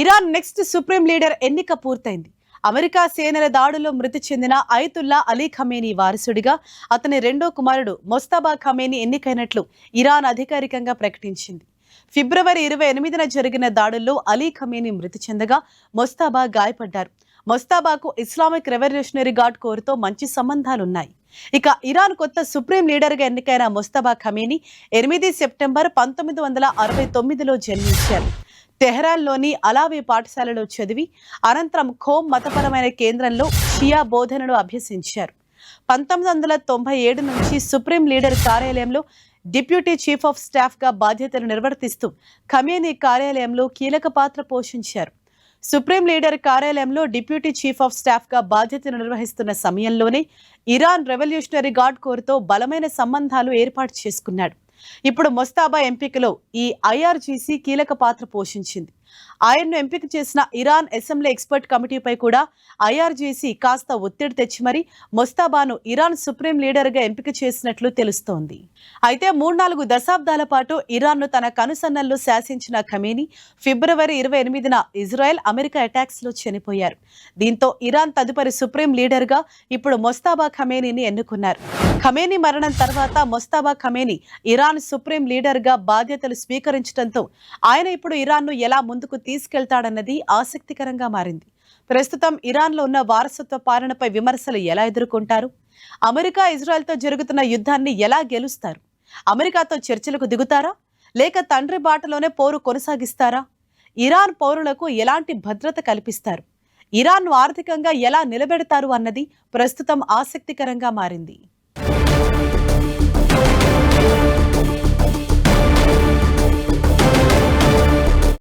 Iran next supreme leader ఎన్నిక పూర్తయింది. America సేనల దాడుల్లో మృతి చెందిన అయతుల్లా అలీ ఖమేనీ వారసుడిగా అతని రెండో కుమారుడు మొస్తబా ఖమేనీ ఎన్నికైనట్లు ఇరాన్ అధికారికంగా ప్రకటించింది. ఫిబ్రవరి 28న జరిగిన దాడుల్లో అలీ ఖమేనీ మృతి చెందగా మొస్తబా గాయపడ్డారు. మొస్తాబాకు ఇస్లామిక్ రెవల్యూషనరీ గార్డ్ కోర్టుతో మంచి సంబంధాలున్నాయి. ఇక ఇరాన్ కొత్త సుప్రీం లీడర్గా ఎన్నికైన మొస్తబా ఖమేనీ 8 సెప్టెంబర్ 1969లో జన్మించారు. తెహ్రాన్లోని అలావీ పాఠశాలలో చదివి అనంతరం ఖోమ్ మతపరమైన కేంద్రంలో షియా బోధనలు అభ్యసించారు. 1997 నుంచి సుప్రీం లీడర్ కార్యాలయంలో డిప్యూటీ చీఫ్ ఆఫ్ స్టాఫ్ గా బాధ్యతలు నిర్వర్తిస్తూ ఖమేనీ కార్యాలయంలో కీలక పాత్ర పోషించారు. సుప్రీం లీడర్ కార్యాలయంలో డిప్యూటీ చీఫ్ ఆఫ్ స్టాఫ్ గా బాధ్యతలు నిర్వహిస్తున్న సమయంలోనే ఇరాన్ రెవల్యూషనరీ గార్డ్ కోర్టుతో బలమైన సంబంధాలు ఏర్పాటు చేసుకున్నాడు. ఇప్పుడు మొస్తాబా ఎంపికలో ఈ ఐఆర్జీసీ కీలక పాత్ర పోషించింది. ఆయన్ను ఎంపిక చేసిన ఇరాన్ అసెంబ్లీ ఎక్స్పర్ట్ కమిటీపై కూడా ఐఆర్జీసీ కాస్త ఒత్తిడి తెచ్చి మరి మొస్తాబాను ఇరాన్ సుప్రీం లీడర్గా ఎంపిక చేసినట్లు తెలుస్తోంది. అయితే 3-4 దశాబ్దాల పాటు ఇరాన్ను తన కనుసన్నల్లో శాసించిన ఖమేనీ ఫిబ్రవరి 28న ఇజ్రాయెల్ అమెరికా అటాక్స్ లో చనిపోయారు. దీంతో ఇరాన్ తదుపరి సుప్రీం లీడర్గా ఇప్పుడు మొస్తాబా ఖమేనీని ఎన్నుకున్నారు. ఖమేనీ మరణం తర్వాత మొస్తాబా ఖమేనీ ఇరాన్ సుప్రీం లీడర్గా బాధ్యతలు స్వీకరించడంతో ఆయన ఇప్పుడు ఇరాన్ను ఎలా ముందుకు తీసుకెళ్తాడన్నది ఆసక్తికరంగా మారింది. ప్రస్తుతం ఇరాన్లో ఉన్న వారసత్వ పాలనపై విమర్శలు ఎలా ఎదుర్కొంటారు? అమెరికా ఇజ్రాయెల్తో జరుగుతున్న యుద్ధాన్ని ఎలా గెలుస్తారు? అమెరికాతో చర్చలకు దిగుతారా లేక తండ్రి బాటలోనే పోరు కొనసాగిస్తారా? ఇరాన్ పౌరులకు ఎలాంటి భద్రత కల్పిస్తారు? ఇరాన్ను ఆర్థికంగా ఎలా నిలబెడతారు అన్నది ప్రస్తుతం ఆసక్తికరంగా మారింది.